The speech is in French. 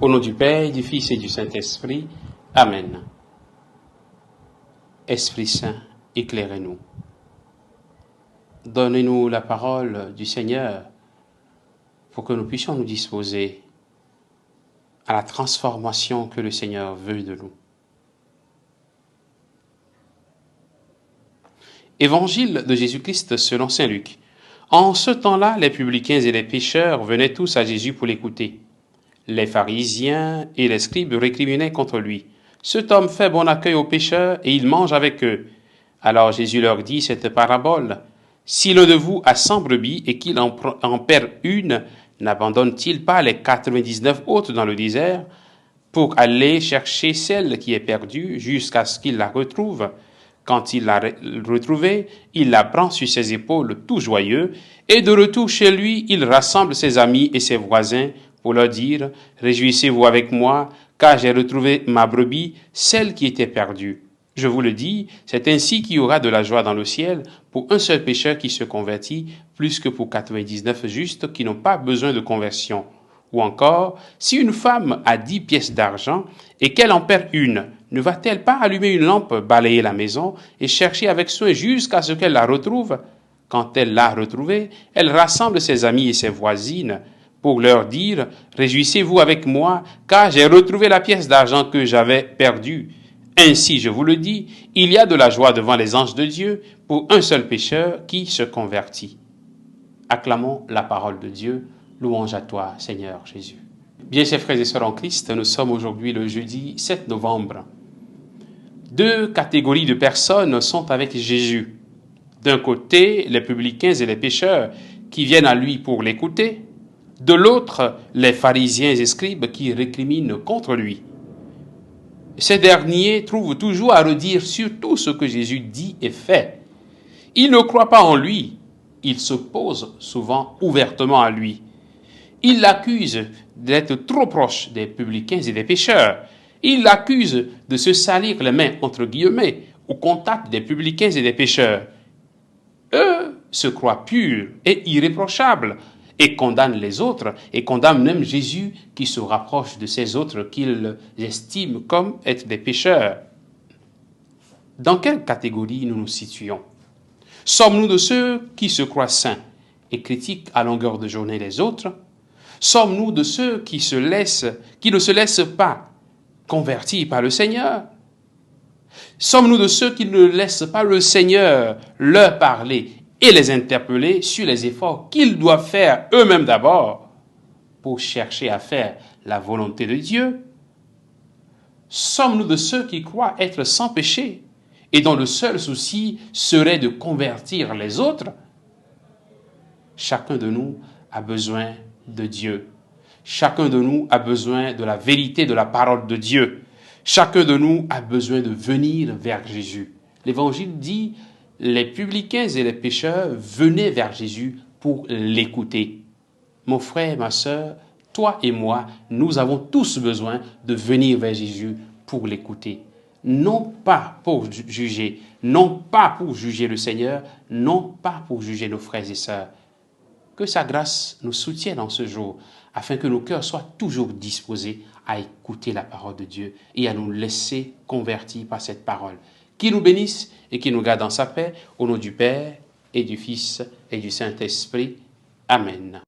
Au nom du Père, du Fils et du Saint-Esprit. Amen. Esprit Saint, éclairez-nous. Donnez-nous la parole du Seigneur pour que nous puissions nous disposer à la transformation que le Seigneur veut de nous. Évangile de Jésus-Christ selon saint Luc. En ce temps-là, les publicains et les pécheurs venaient tous à Jésus pour l'écouter. Les pharisiens et les scribes récriminaient contre lui. Cet homme fait bon accueil aux pécheurs et il mange avec eux. Alors Jésus leur dit cette parabole. Si l'un de vous a 100 brebis et qu'il en perd une, n'abandonne-t-il pas les 99 autres dans le désert pour aller chercher celle qui est perdue jusqu'à ce qu'il la retrouve? Quand il l'a retrouvée, il la prend sur ses épaules tout joyeux, et de retour chez lui, il rassemble ses amis et ses voisins pour leur dire « Réjouissez-vous avec moi, car j'ai retrouvé ma brebis, celle qui était perdue. » Je vous le dis, c'est ainsi qu'il y aura de la joie dans le ciel pour un seul pécheur qui se convertit, plus que pour 99 justes qui n'ont pas besoin de conversion. Ou encore, si une femme a 10 pièces d'argent et qu'elle en perd une, ne va-t-elle pas allumer une lampe, balayer la maison et chercher avec soin jusqu'à ce qu'elle la retrouve? Quand elle l'a retrouvée, elle rassemble ses amis et ses voisines pour leur dire « Réjouissez-vous avec moi, car j'ai retrouvé la pièce d'argent que j'avais perdue. » Ainsi, je vous le dis, il y a de la joie devant les anges de Dieu pour un seul pécheur qui se convertit. Acclamons la parole de Dieu. Louange à toi, Seigneur Jésus. Bien, chers frères et sœurs en Christ, nous sommes aujourd'hui le jeudi 7 novembre. Deux catégories de personnes sont avec Jésus. D'un côté, les publicains et les pécheurs qui viennent à lui pour l'écouter. De l'autre, les pharisiens et scribes qui récriminent contre lui. Ces derniers trouvent toujours à redire sur tout ce que Jésus dit et fait. Ils ne croient pas en lui. Ils s'opposent souvent ouvertement à lui. Ils l'accusent d'être trop proche des publicains et des pécheurs. Ils l'accusent de se salir les mains, entre guillemets, au contact des publicains et des pécheurs. Eux se croient purs et irréprochables et condamnent les autres et condamnent même Jésus qui se rapproche de ces autres qu'ils estiment comme être des pécheurs. Dans quelle catégorie nous nous situons? Sommes-nous de ceux qui se croient saints et critiquent à longueur de journée les autres? Sommes-nous de ceux qui ne se laissent pas convertir par le Seigneur? Sommes-nous de ceux qui ne laissent pas le Seigneur leur parler et les interpeller sur les efforts qu'ils doivent faire eux-mêmes d'abord pour chercher à faire la volonté de Dieu? Sommes-nous de ceux qui croient être sans péché et dont le seul souci serait de convertir les autres? Chacun de nous a besoin de Dieu. Chacun de nous a besoin de la vérité de la parole de Dieu. Chacun de nous a besoin de venir vers Jésus. L'Évangile dit, les publicains et les pécheurs venaient vers Jésus pour l'écouter. Mon frère, ma sœur, toi et moi, nous avons tous besoin de venir vers Jésus pour l'écouter. Non pas pour juger, non pas pour juger le Seigneur, non pas pour juger nos frères et sœurs. Que sa grâce nous soutienne en ce jour, afin que nos cœurs soient toujours disposés à écouter la parole de Dieu et à nous laisser convertir par cette parole. Qu'il nous bénisse et qu'il nous garde dans sa paix, au nom du Père et du Fils et du Saint-Esprit. Amen.